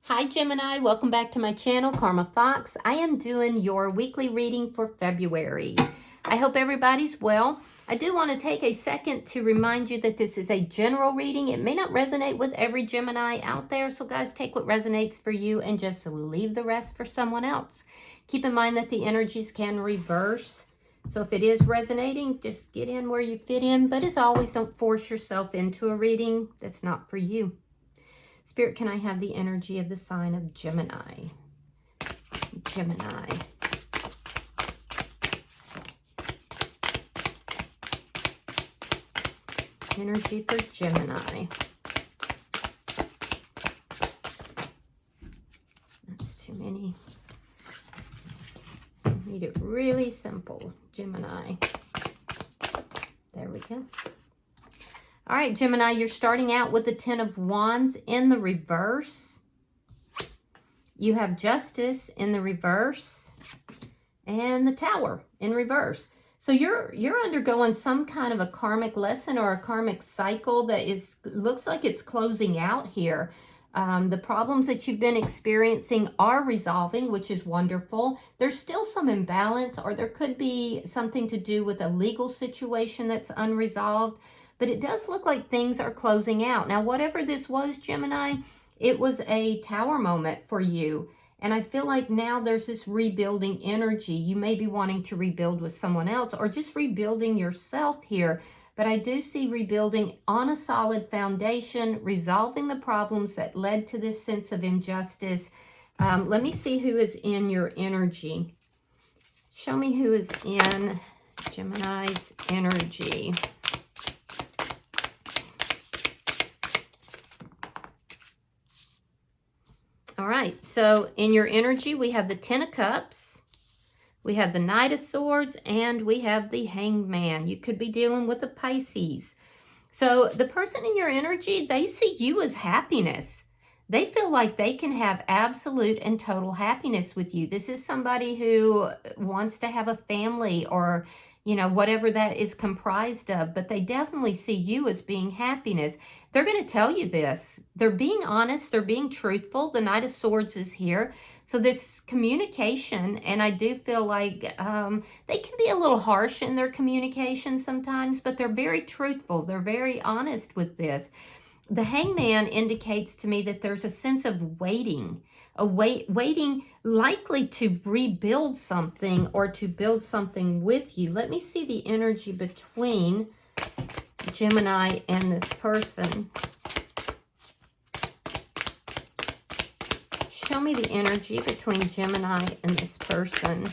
Hi Gemini, welcome back to my channel, Karma Fox. I am doing your weekly reading for February. I hope everybody's well. I do want to take a second to remind you that this is a general reading. It may not resonate with every Gemini out there, so guys, take what resonates for you and just leave the rest for someone else. Keep in mind that the energies can reverse, so if it is resonating, just get in where you fit in, but as always, don't force yourself into a reading that's not for you. Spirit, can I have the energy of the sign of Gemini? Gemini. Energy for Gemini. That's too many. Need it really simple. Gemini. There we go. All right, Gemini, you're starting out with the Ten of Wands in the reverse. You have Justice in the reverse and the Tower in reverse. So you're undergoing some kind of a karmic lesson or a karmic cycle that looks like it's closing out here. The problems that you've been experiencing are resolving, which is wonderful. There's still some imbalance, or there could be something to do with a legal situation that's unresolved. But it does look like things are closing out. Now, whatever this was, Gemini, it was a tower moment for you. And I feel like now there's this rebuilding energy. You may be wanting to rebuild with someone else or just rebuilding yourself here. But I do see rebuilding on a solid foundation, resolving the problems that led to this sense of injustice. Let me see who is in your energy. Show me who is in Gemini's energy. All right, so in your energy, we have the Ten of Cups, we have the Knight of Swords, and we have the Hanged Man. You could be dealing with a Pisces. So the person in your energy, they see you as happiness. They feel like they can have absolute and total happiness with you. This is somebody who wants to have a family or, you know, whatever that is comprised of, but they definitely see you as being happiness. They're going to tell you this. They're being honest. They're being truthful. The Knight of Swords is here. So this communication, and I do feel like they can be a little harsh in their communication sometimes, but they're very truthful. They're very honest with this. The Hangman indicates to me that there's a sense of waiting, waiting likely to rebuild something or to build something with you. Let me see the energy between Gemini and this person. Show me the energy between Gemini and this person.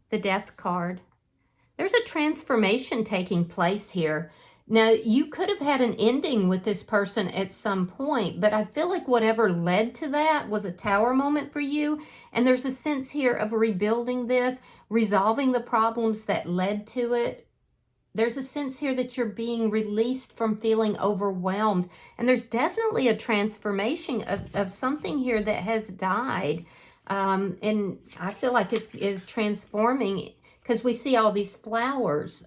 The Death card. There's a transformation taking place here. Now, you could have had an ending with this person at some point, but I feel like whatever led to that was a tower moment for you. And there's a sense here of rebuilding this, resolving the problems that led to it. There's a sense here that you're being released from feeling overwhelmed. And there's definitely a transformation of something here that has died. And I feel like it is transforming, because we see all these flowers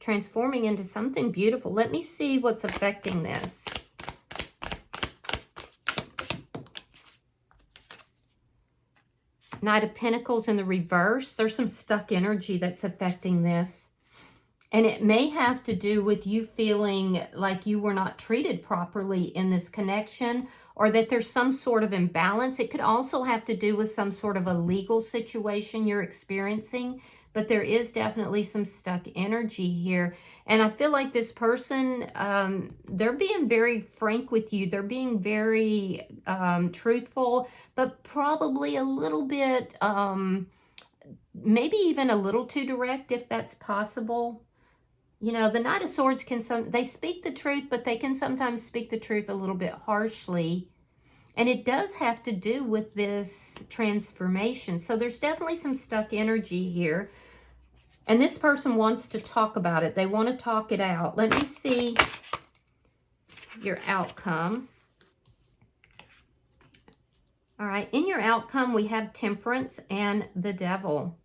transforming into something beautiful. Let me see what's affecting this. Knight of Pentacles in the reverse. There's some stuck energy that's affecting this. And it may have to do with you feeling like you were not treated properly in this connection, or that there's some sort of imbalance. It could also have to do with some sort of a legal situation you're experiencing, but there is definitely some stuck energy here. And I feel like this person, they're being very frank with you. They're being very truthful, but probably a little bit, maybe even a little too direct, if that's possible. You know, the Knight of Swords they speak the truth, but they can sometimes speak the truth a little bit harshly. And it does have to do with this transformation. So there's definitely some stuck energy here. And this person wants to talk about it. They want to talk it out. Let me see your outcome. All right, in your outcome, we have Temperance and the Devil.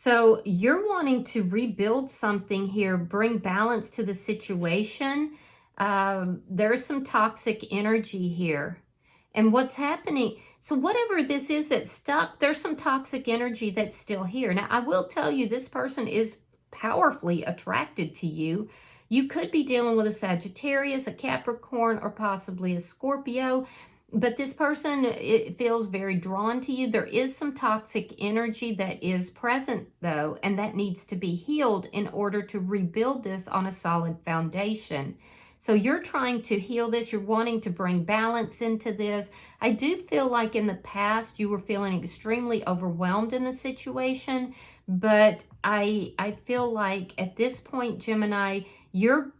So you're wanting to rebuild something here, bring balance to the situation. There's some toxic energy here. And what's happening, so whatever this is that's stuck, there's some toxic energy that's still here. Now, I will tell you, this person is powerfully attracted to you. You could be dealing with a Sagittarius, a Capricorn, or possibly a Scorpio. But this person, it feels very drawn to you. There is some toxic energy that is present, though, and that needs to be healed in order to rebuild this on a solid foundation. So you're trying to heal this. You're wanting to bring balance into this. I do feel like in the past you were feeling extremely overwhelmed in the situation, but I feel like at this point, Gemini, your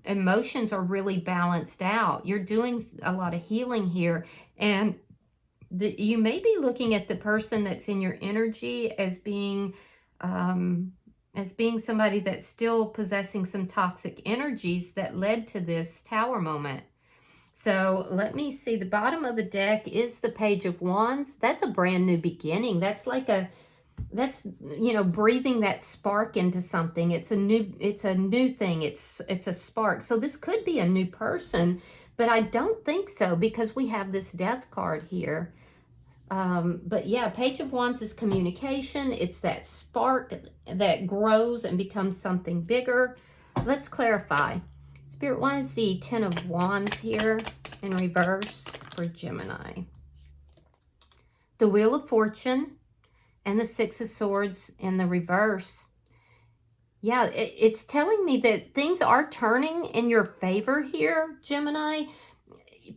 emotions are really balanced out. You're doing a lot of healing here, and you may be looking at the person that's in your energy as being somebody that's still possessing some toxic energies that led to this Tower moment. So let me see. The bottom of the deck is the Page of Wands. That's a brand new beginning. That's like that's, you know, breathing that spark into something. It's a new thing. It's a spark. So this could be a new person, but I don't think so because we have this Death card here. But yeah, Page of Wands is communication. It's that spark that grows and becomes something bigger. Let's clarify. Spirit, why is the Ten of Wands here in reverse for Gemini? The Wheel of Fortune and the Six of Swords in the reverse. Yeah, it's telling me that things are turning in your favor here, Gemini.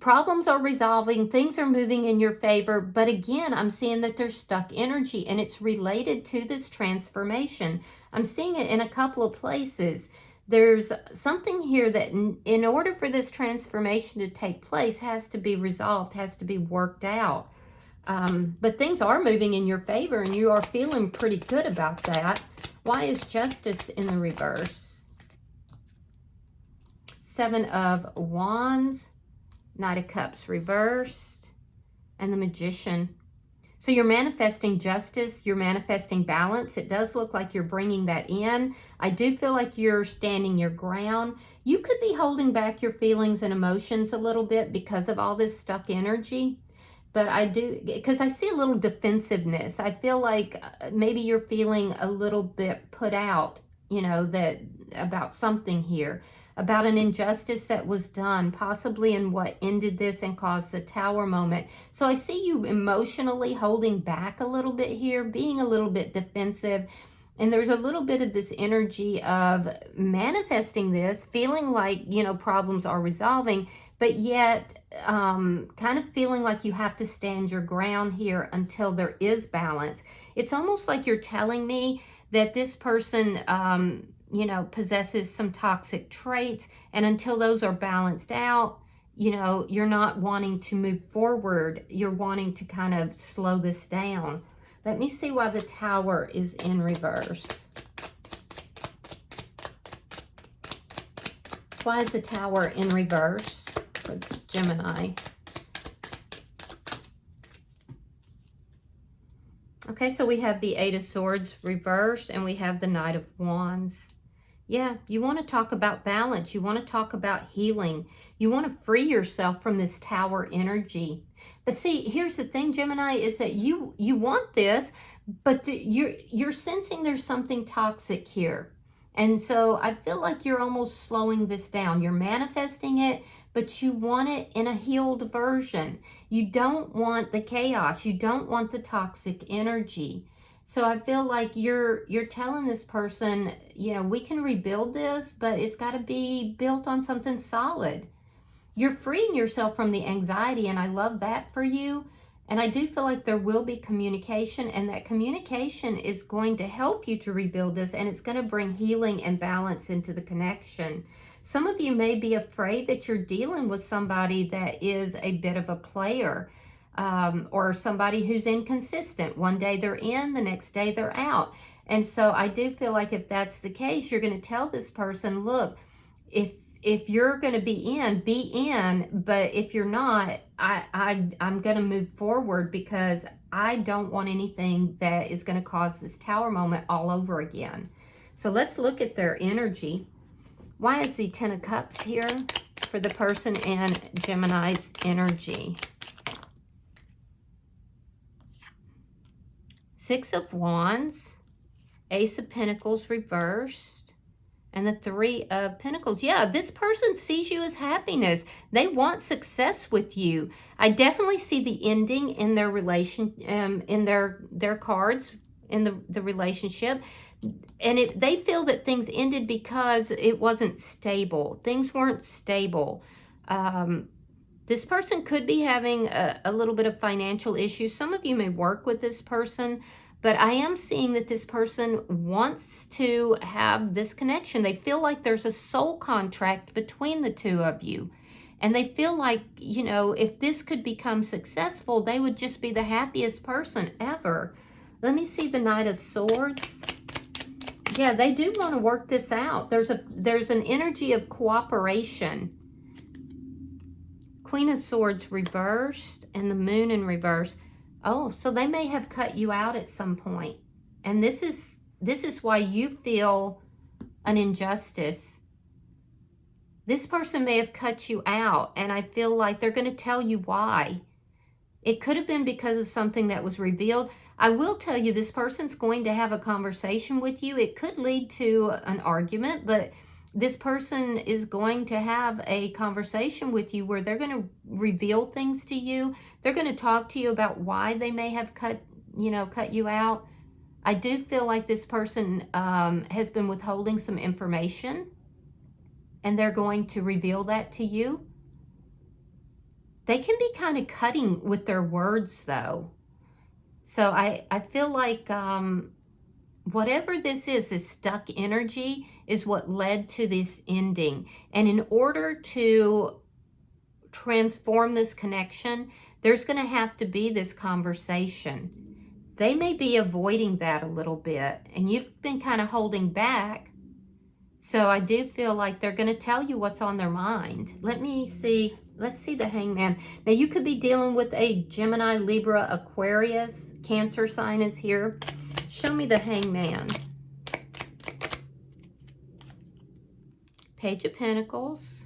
Problems are resolving, things are moving in your favor, but again, I'm seeing that there's stuck energy, and it's related to this transformation. I'm seeing it in a couple of places. There's something here that in order for this transformation to take place has to be resolved, has to be worked out. But things are moving in your favor, and you are feeling pretty good about that. Why is Justice in the reverse? Seven of Wands, Knight of Cups reversed, and the Magician. So you're manifesting justice, you're manifesting balance. It does look like you're bringing that in. I do feel like you're standing your ground. You could be holding back your feelings and emotions a little bit because of all this stuck energy. But I do, because I see a little defensiveness. I feel like maybe you're feeling a little bit put out, you know, that about something here, about an injustice that was done, possibly in what ended this and caused the Tower moment. So I see you emotionally holding back a little bit here, being a little bit defensive. And there's a little bit of this energy of manifesting this, feeling like, you know, problems are resolving, but yet kind of feeling like you have to stand your ground here until there is balance. It's almost like you're telling me that this person, you know, possesses some toxic traits, and until those are balanced out, you know, you're not wanting to move forward. You're wanting to kind of slow this down. Let me see why the Tower is in reverse. Why is the Tower in reverse for Gemini? Okay, so we have the Eight of Swords reversed, and we have the Knight of Wands. Yeah, you want to talk about balance. You want to talk about healing. You want to free yourself from this Tower energy. But see, here's the thing, Gemini, is that you want this, but you're sensing there's something toxic here. And so I feel like you're almost slowing this down. You're manifesting it, but you want it in a healed version. You don't want the chaos. You don't want the toxic energy. So I feel like you're telling this person, you know, we can rebuild this, but it's got to be built on something solid. You're freeing yourself from the anxiety, and I love that for you. And I do feel like there will be communication, and that communication is going to help you to rebuild this, and it's going to bring healing and balance into the connection. Some of you may be afraid that you're dealing with somebody that is a bit of a player, or somebody who's inconsistent. One day they're in, the next day they're out. And so I do feel like if that's the case, you're going to tell this person, look, if you're going to be in, but if you're not, I'm going to move forward because I don't want anything that is going to cause this Tower moment all over again. So let's look at their energy. Why is the Ten of Cups here for the person and Gemini's energy? Six of Wands, Ace of Pentacles reversed, and the Three of Pentacles. Yeah, this person sees you as happiness. They want success with you. I definitely see the ending in their relation, in their cards, in the relationship. And they feel that things ended because it wasn't stable. Things weren't stable. This person could be having a little bit of financial issues. Some of you may work with this person, but I am seeing that this person wants to have this connection. They feel like there's a soul contract between the two of you. And they feel like, you know, if this could become successful, they would just be the happiest person ever. Let me see the Knight of Swords. Yeah, they do want to work this out. There's an energy of cooperation. Queen of Swords reversed and the Moon in reverse. Oh, so they may have cut you out at some point. And this is why you feel an injustice. This person may have cut you out, and I feel like they're going to tell you why. It could have been because of something that was revealed. I will tell you, this person's going to have a conversation with you. It could lead to an argument, but this person is going to have a conversation with you where they're going to reveal things to you. They're going to talk to you about why they may have cut you out. I do feel like this person has been withholding some information, and they're going to reveal that to you. They can be kind of cutting with their words, though. So I feel like whatever this is, this stuck energy, is what led to this ending. And in order to transform this connection, there's going to have to be this conversation. They may be avoiding that a little bit, and you've been kind of holding back. So I do feel like they're going to tell you what's on their mind. Let's see the Hangman. Now, you could be dealing with a Gemini, Libra, Aquarius. Cancer sign is here. Show me the Hangman. Page of Pentacles.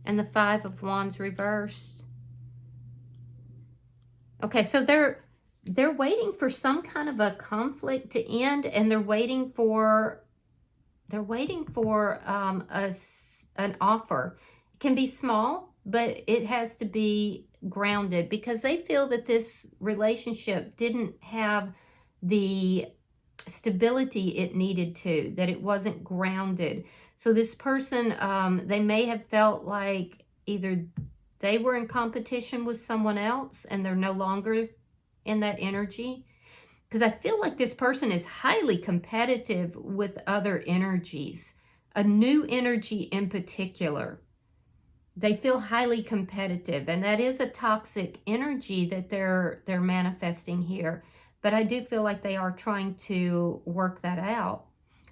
And the Five of Wands reversed. Okay, so they're waiting for some kind of a conflict to end, and they're waiting for an offer. It can be small, but it has to be grounded, because they feel that this relationship didn't have the stability it needed to, that it wasn't grounded. So this person, they may have felt like either they were in competition with someone else and they're no longer in that energy. Because I feel like this person is highly competitive with other energies, a new energy in particular. They feel highly competitive, and that is a toxic energy that they're manifesting here. But I do feel like they are trying to work that out.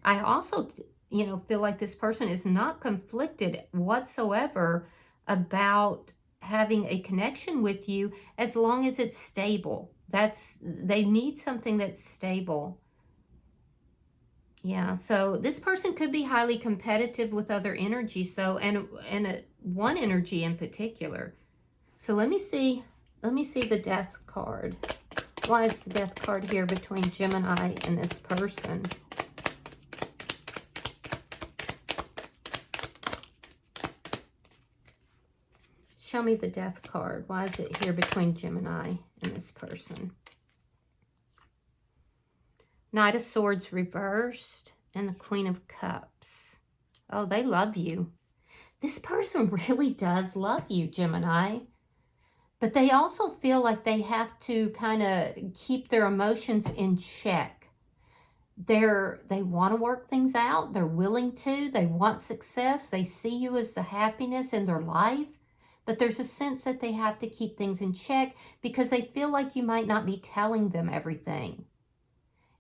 I also, feel like this person is not conflicted whatsoever about having a connection with you, as long as it's stable. They need something that's stable. Yeah, so this person could be highly competitive with other energies, so and one energy in particular. So let me see the Death card. Why is the Death card here between Gemini and this person? Show me the Death card. Why is it here between Gemini and this person? Knight of Swords reversed and the Queen of Cups. Oh, they love you. This person really does love you, Gemini. But they also feel like they have to kind of keep their emotions in check. They want to work things out. They're willing to. They want success. They see you as the happiness in their life. But there's a sense that they have to keep things in check because they feel like you might not be telling them everything.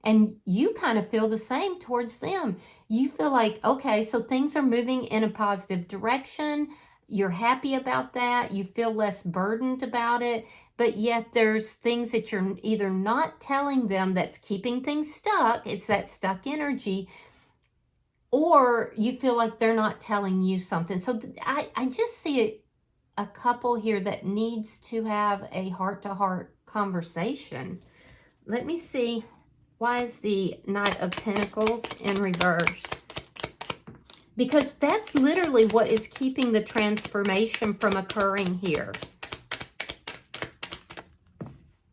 And you kind of feel the same towards them. You feel like, okay, so things are moving in a positive direction. You're happy about that. You feel less burdened about it. but yet there's things that you're either not telling them that's keeping things stuck. It's that stuck energy, or you feel like they're not telling you something. So I just see a couple here that needs to have a heart-to-heart conversation. Let me see. Why is the Knight of Pentacles in reverse? Because that's literally what is keeping the transformation from occurring here.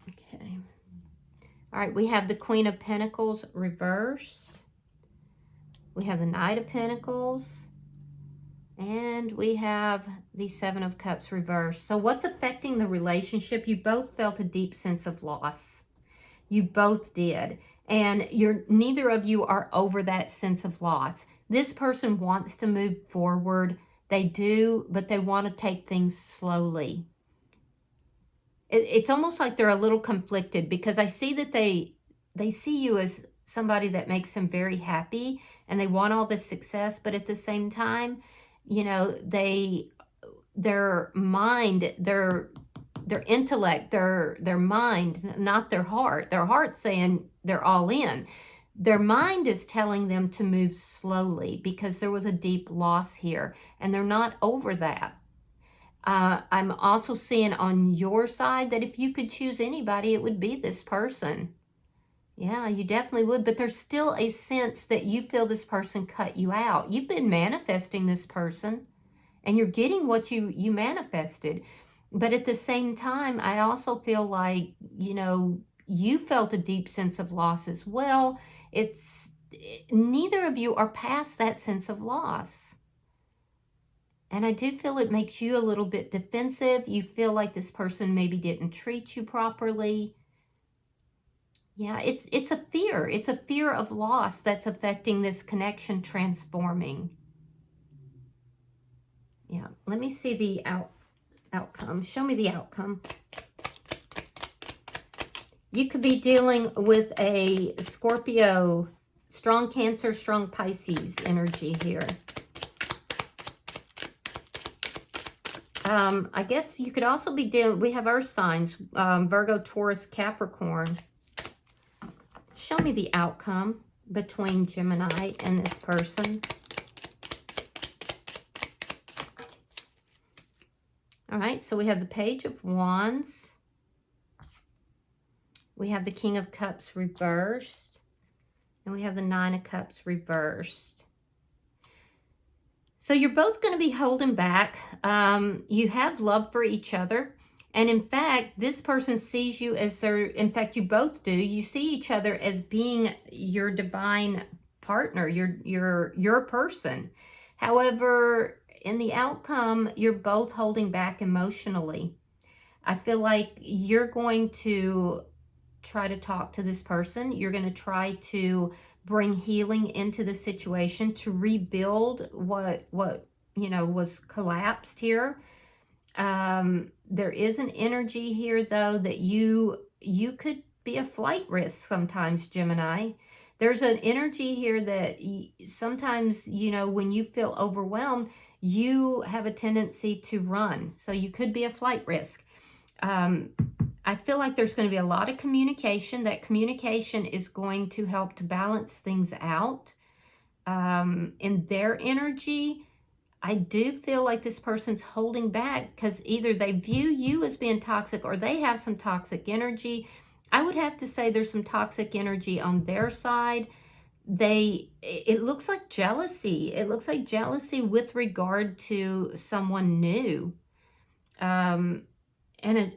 Okay. All right, we have the Queen of Pentacles reversed. We have the Knight of Pentacles. And we have the Seven of Cups reversed. So what's affecting the relationship? You both felt a deep sense of loss. You both did. And neither of you are over that sense of loss. This person wants to move forward. They do, but they want to take things slowly. It's almost like they're a little conflicted, because I see that they see you as somebody that makes them very happy and they want all this success, but at the same time, you know, their mind, their intellect, their mind, not their heart saying they're all in. Their mind is telling them to move slowly because there was a deep loss here, and they're not over that. I'm also seeing on your side that if you could choose anybody, it would be this person. Yeah, you definitely would, but there's still a sense that you feel this person cut you out. You've been manifesting this person, and you're getting what you manifested. But at the same time, I also feel like, you know, you felt a deep sense of loss as well. Neither of you are past that sense of loss. And I do feel it makes you a little bit defensive. You feel like this person maybe didn't treat you properly. Yeah, it's a fear. It's a fear of loss that's affecting this connection transforming. Yeah, let me see the outcome. Show me the outcome. You could be dealing with a Scorpio, strong Cancer, strong Pisces energy here. I guess you could also be dealing, we have earth signs, Virgo, Taurus, Capricorn. Show me the outcome between Gemini and this person. All right, so we have the Page of Wands. We have the King of Cups reversed. And we have the Nine of Cups reversed. So you're both going to be holding back. You have love for each other. And in fact, this person sees you as in fact, you both do. You see each other as being your divine partner, your person. However, in the outcome, you're both holding back emotionally. I feel like you're going to try to talk to this person. You're going to try to bring healing into the situation to rebuild what you know was collapsed here. There is an energy here, though, that you could be a flight risk sometimes, Gemini. There's an energy here that sometimes, you know, when you feel overwhelmed, you have a tendency to run. So you could be a flight risk. I feel like there's going to be a lot of communication. That communication is going to help to balance things out. In their energy, I do feel like this person's holding back because either they view you as being toxic or they have some toxic energy. I would have to say there's some toxic energy on their side. It looks like jealousy. It looks like jealousy with regard to someone new. And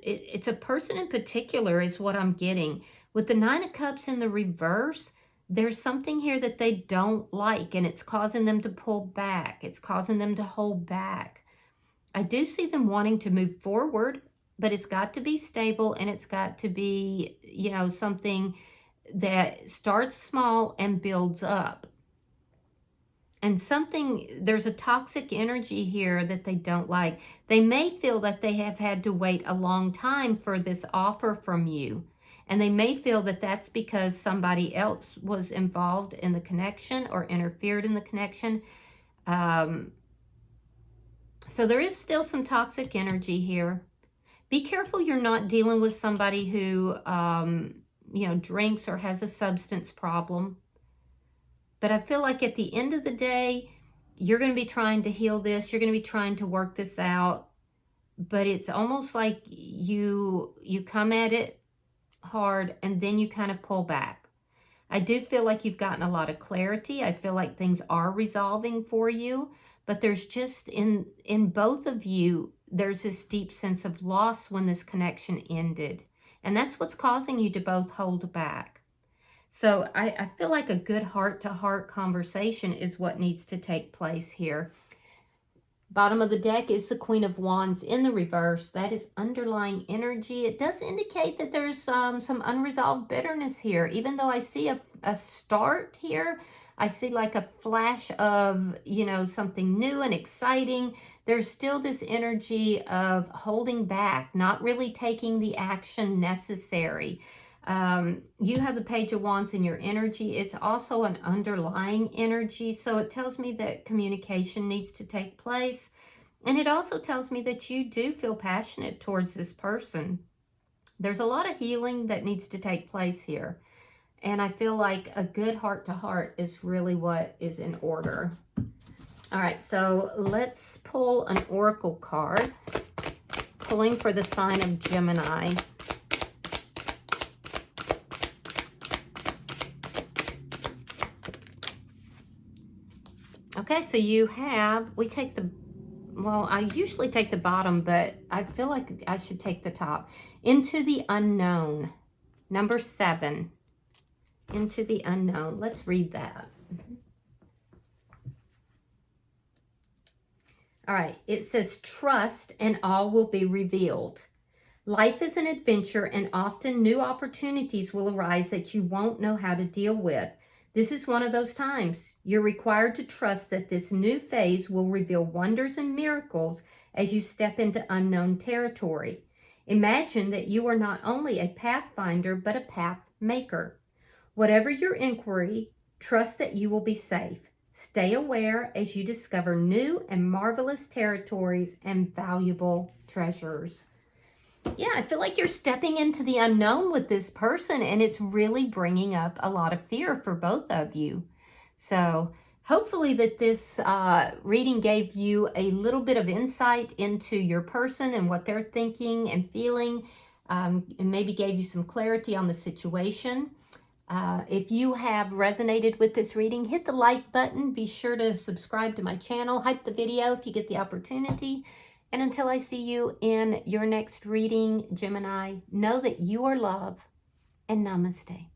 it's a person in particular is what I'm getting. With the Nine of Cups in the reverse, there's something here that they don't like, and it's causing them to pull back. It's causing them to hold back. I do see them wanting to move forward, but it's got to be stable, and it's got to be, you know, something that starts small and builds up. And there's a toxic energy here that they don't like. They may feel that they have had to wait a long time for this offer from you. And they may feel that that's because somebody else was involved in the connection or interfered in the connection. So there is still some toxic energy here. Be careful you're not dealing with somebody who, you know, drinks or has a substance problem. But I feel like at the end of the day, you're going to be trying to heal this. You're going to be trying to work this out. But it's almost like you come at it hard and then you kind of pull back. I do feel like you've gotten a lot of clarity. I feel like things are resolving for you. But there's just, in both of you, there's this deep sense of loss when this connection ended. And that's what's causing you to both hold back. So I feel like a good heart-to-heart conversation is what needs to take place here. Bottom of the deck is the Queen of Wands in the reverse. That is underlying energy. It does indicate that there's some unresolved bitterness here. Even though I see a start here, I see like a flash of, you know, something new and exciting. There's still this energy of holding back, not really taking the action necessary. You have the Page of Wands in your energy. It's also an underlying energy. So it tells me that communication needs to take place. And it also tells me that you do feel passionate towards this person. There's a lot of healing that needs to take place here. And I feel like a good heart-to-heart is really what is in order. All right, so let's pull an oracle card. Pulling for the sign of Gemini. Okay, so you have, we take the, well, I usually take the bottom, but I feel like I should take the top. Into the unknown. Number 7. Into the unknown. Let's read that. All right, it says, trust and all will be revealed. Life is an adventure and often new opportunities will arise that you won't know how to deal with. This is one of those times. You're required to trust that this new phase will reveal wonders and miracles as you step into unknown territory. Imagine that you are not only a pathfinder, but a path maker. Whatever your inquiry, trust that you will be safe. Stay aware as you discover new and marvelous territories and valuable treasures. Yeah, I feel like you're stepping into the unknown with this person, and it's really bringing up a lot of fear for both of you. So hopefully that this reading gave you a little bit of insight into your person and what they're thinking and feeling, and maybe gave you some clarity on the situation. If you have resonated with this reading, hit the like button. Be sure to subscribe to my channel. Hype the video if you get the opportunity. And until I see you in your next reading, Gemini, know that you are love, and namaste.